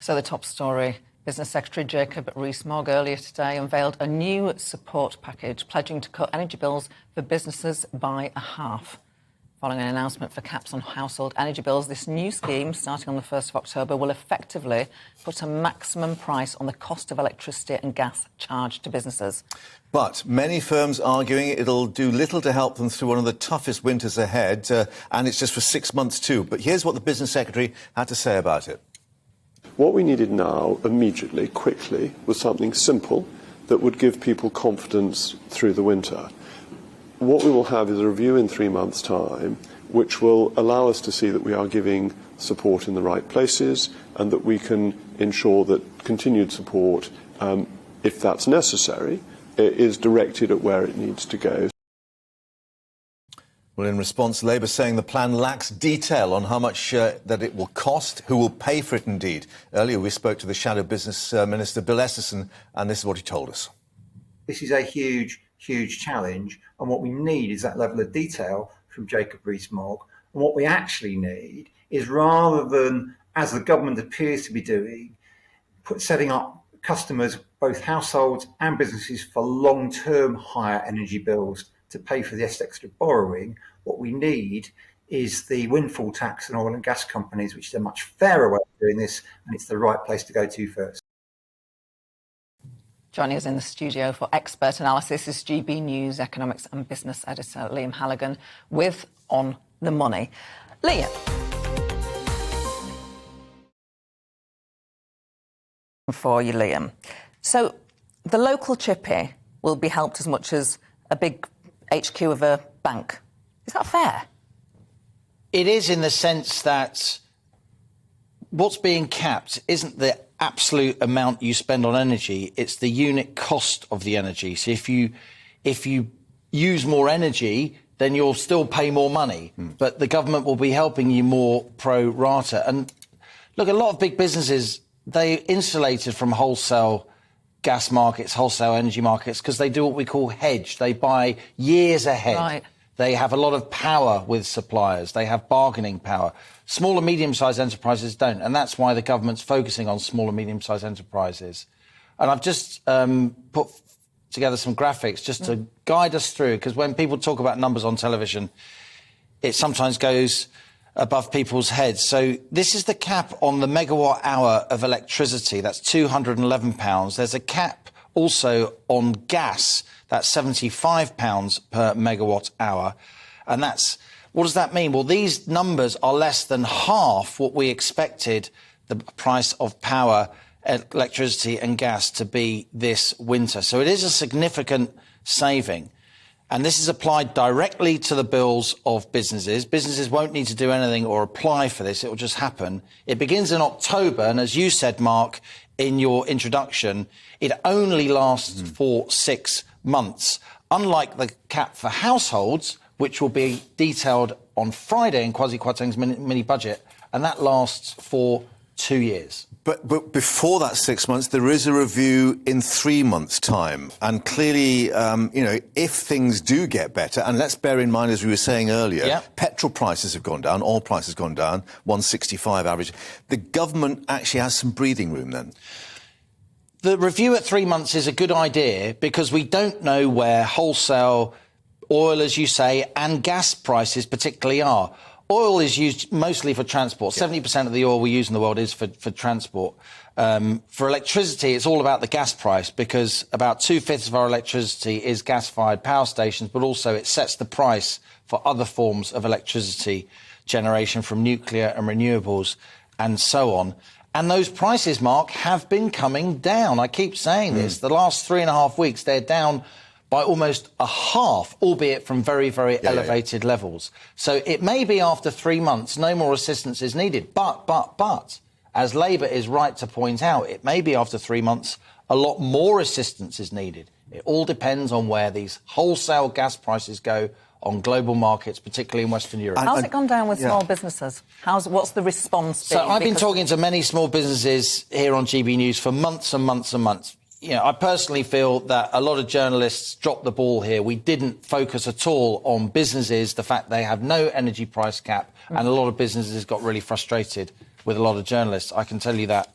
So the top story, Business Secretary Jacob Rees-Mogg earlier today unveiled a new support package pledging to cut energy bills for businesses by a half. Following an announcement for caps on household energy bills, this new scheme, starting on the 1st of October, will effectively put a maximum price on the cost of electricity and gas charged to businesses. But many firms arguing it'll do little to help them through one of the toughest winters ahead, and it's just for 6 months too. But here's what the Business Secretary had to say about it. What we needed now, immediately, quickly, was something simple that would give people confidence through the winter. What we will have is a review in 3 months' time, which will allow us to see that we are giving support in the right places and that we can ensure that continued support, if that's necessary, is directed at where it needs to go. Well, in response, Labour saying the plan lacks detail on how much that it will cost, who will pay for it indeed. Earlier we spoke to the Shadow Business Minister, Bill Esserson, and this is what he told us. This is a huge challenge, and what we need is that level of detail from Jacob Rees-Mogg. And what we actually need is, rather than, as the government appears to be doing, setting up customers, both households and businesses, for long-term higher energy bills to pay for this extra borrowing, what we need is the windfall tax on oil and gas companies, which is a much fairer way of doing this, and it's the right place to go to first. Joining us in the studio for expert analysis is GBNews economics and business editor Liam Halligan with On the Money. Liam. For you, Liam. So the local chippy will be helped as much as a big HQ of a bank. Is that fair? It is, in the sense that what's being capped isn't the absolute amount you spend on energy, it's the unit cost of the energy. So if you use more energy, then you'll still pay more money, but the government will be helping you more pro rata. And look, a lot of big businesses, they insulated from wholesale gas markets, wholesale energy markets, because they do what we call hedge. They buy years ahead. Right. They have a lot of power with suppliers. They have bargaining power. Small and medium-sized enterprises don't, and that's why the government's focusing on small and medium-sized enterprises. And I've just put together some graphics just to guide us through, because when people talk about numbers on television, it sometimes goes above people's heads. So this is the cap on the megawatt hour of electricity. That's £211. There's a cap also on gas. That's £75 per megawatt hour. And what does that mean? Well, these numbers are less than half what we expected the price of power, electricity and gas to be this winter. So it is a significant saving. And this is applied directly to the bills of businesses. Businesses won't need to do anything or apply for this. It will just happen. It begins in October. And as you said, Mark, in your introduction, it only lasts for 6 months. Unlike the cap for households, which will be detailed on Friday in Kwasi Kwarteng's mini budget, and that lasts for 2 years. But before that 6 months, there is a review in 3 months' time. And clearly, if things do get better, and let's bear in mind, as we were saying earlier, petrol prices have gone down, oil prices have gone down, 165 average. The government actually has some breathing room then. The review at 3 months is a good idea because we don't know where wholesale oil, as you say, and gas prices particularly are. Oil is used mostly for transport. 70% of the oil we use in the world is for transport. For electricity, it's all about the gas price because about 2/5 of our electricity is gas-fired power stations, but also it sets the price for other forms of electricity generation from nuclear and renewables and so on. And those prices, Mark, have been coming down. I keep saying this. The last 3.5 weeks, they're down by almost a half, albeit from very, very elevated levels. So it may be after 3 months, no more assistance is needed. But, as Labour is right to point out, it may be after 3 months, a lot more assistance is needed. It all depends on where these wholesale gas prices go on global markets, particularly in Western Europe. How's it gone down with small businesses? What's the response been? So I've been talking to many small businesses here on GB News for months and months and months. I personally feel that a lot of journalists dropped the ball here. We didn't focus at all on businesses, the fact they have no energy price cap, and a lot of businesses got really frustrated with a lot of journalists. I can tell you that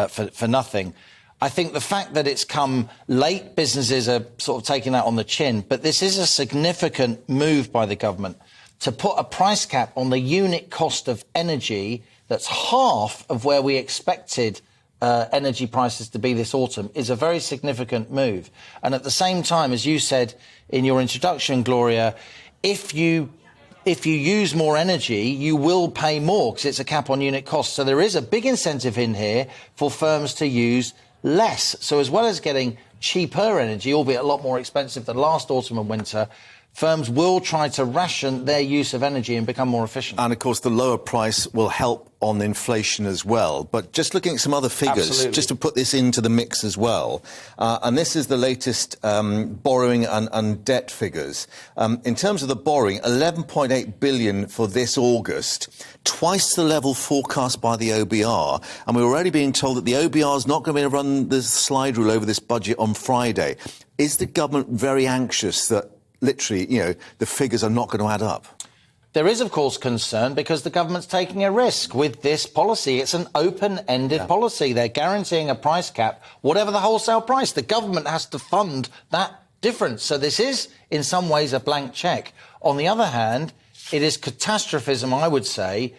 for nothing. I think the fact that it's come late, businesses are sort of taking that on the chin, but this is a significant move by the government to put a price cap on the unit cost of energy that's half of where we expected energy prices to be this autumn is a very significant move. And at the same time, as you said in your introduction, Gloria, if you use more energy, you will pay more because it's a cap on unit cost. So there is a big incentive in here for firms to use less. So as well as getting cheaper energy, albeit a lot more expensive than last autumn and winter, firms will try to ration their use of energy and become more efficient. And, of course, the lower price will help on inflation as well. But just looking at some other figures, Absolutely. just to put this into the mix as well, and this is the latest borrowing and debt figures. In terms of the borrowing, 11.8 billion for this August, twice the level forecast by the OBR. And we're already being told that the OBR is not going to be able to run the slide rule over this budget on Friday. Is the government very anxious that literally, the figures are not going to add up? There is, of course, concern because the government's taking a risk with this policy. It's an open-ended policy. They're guaranteeing a price cap, whatever the wholesale price. The government has to fund that difference. So this is, in some ways, a blank cheque. On the other hand, it is catastrophism, I would say,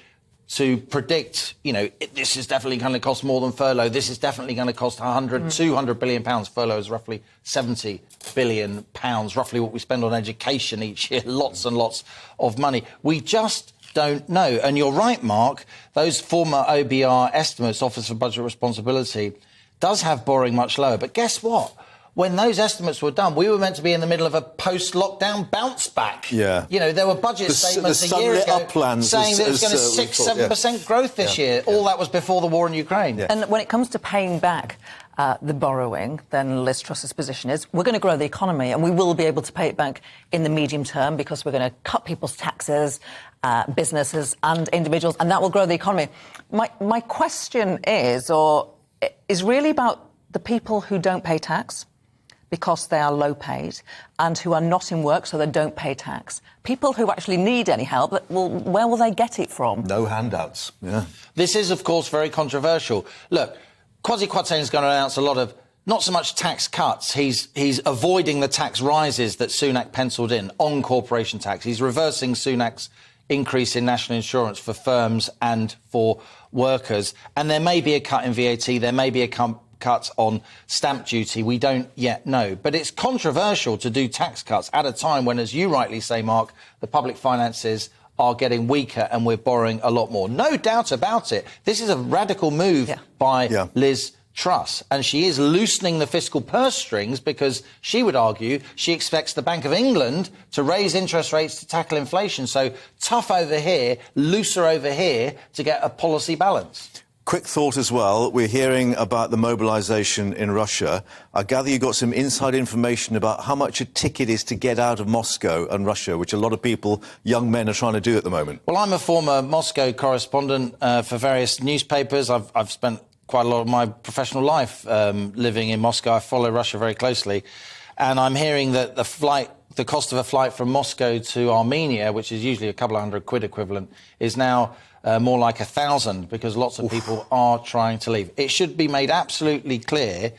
to predict, this is definitely going to cost more than furlough. This is definitely going to cost 200 billion pounds. Furlough is roughly 70 billion pounds, roughly what we spend on education each year. Lots and lots of money. We just don't know. And you're right, Mark, those former OBR estimates, Office for Budget Responsibility, does have borrowing much lower. But guess what? When those estimates were done, we were meant to be in the middle of a post-lockdown bounce back. Yeah. There were budget statements a year ago saying that it was going to 6-7% growth this year. All that was before the war in Ukraine. Yeah. And when it comes to paying back the borrowing, then Liz Truss's position is we're going to grow the economy and we will be able to pay it back in the medium term because we're going to cut people's taxes, businesses and individuals, and that will grow the economy. My question is really about the people who don't pay tax because they are low paid and who are not in work, so they don't pay tax. People who actually need any help, where will they get it from? No handouts. Yeah. This is, of course, very controversial. Look, Kwasi Kwarteng is going to announce a lot of, not so much tax cuts. He's avoiding the tax rises that Sunak penciled in on corporation tax. He's reversing Sunak's increase in national insurance for firms and for workers. And there may be a cut in VAT. There may be a cut on stamp duty. We don't yet know. But it's controversial to do tax cuts at a time when, as you rightly say, Mark, the public finances are getting weaker and we're borrowing a lot more. No doubt about it. This is a radical move by Liz Truss, and she is loosening the fiscal purse strings because she would argue she expects the Bank of England to raise interest rates to tackle inflation. So tough over here, looser over here to get a policy balance. Quick thought as well. We're hearing about the mobilisation in Russia. I gather you got some inside information about how much a ticket is to get out of Moscow and Russia, which a lot of people, young men, are trying to do at the moment. Well, I'm a former Moscow correspondent for various newspapers. I've spent quite a lot of my professional life living in Moscow. I follow Russia very closely. And I'm hearing that the cost of a flight from Moscow to Armenia, which is usually a couple of £100 equivalent, is now more like 1,000 because lots of people are trying to leave. It should be made absolutely clear,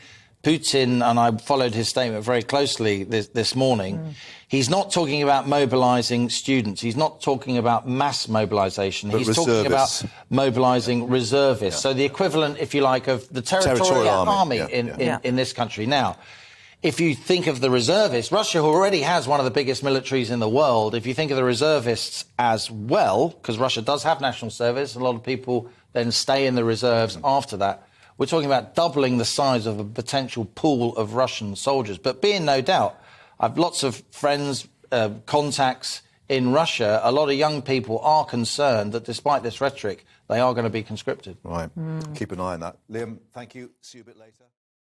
Putin, and I followed his statement very closely this morning, he's not talking about mobilising students. He's not talking about mass mobilisation. He's talking about mobilising reservists. So the equivalent, if you like, of the territorial army in this country. Now, if you think of the reservists, Russia already has one of the biggest militaries in the world. If you think of the reservists as well, because Russia does have national service, a lot of people then stay in the reserves after that. We're talking about doubling the size of a potential pool of Russian soldiers. But be in no doubt, I've lots of friends, contacts in Russia. A lot of young people are concerned that despite this rhetoric, they are going to be conscripted. Right. Keep an eye on that. Liam, thank you. See you a bit later.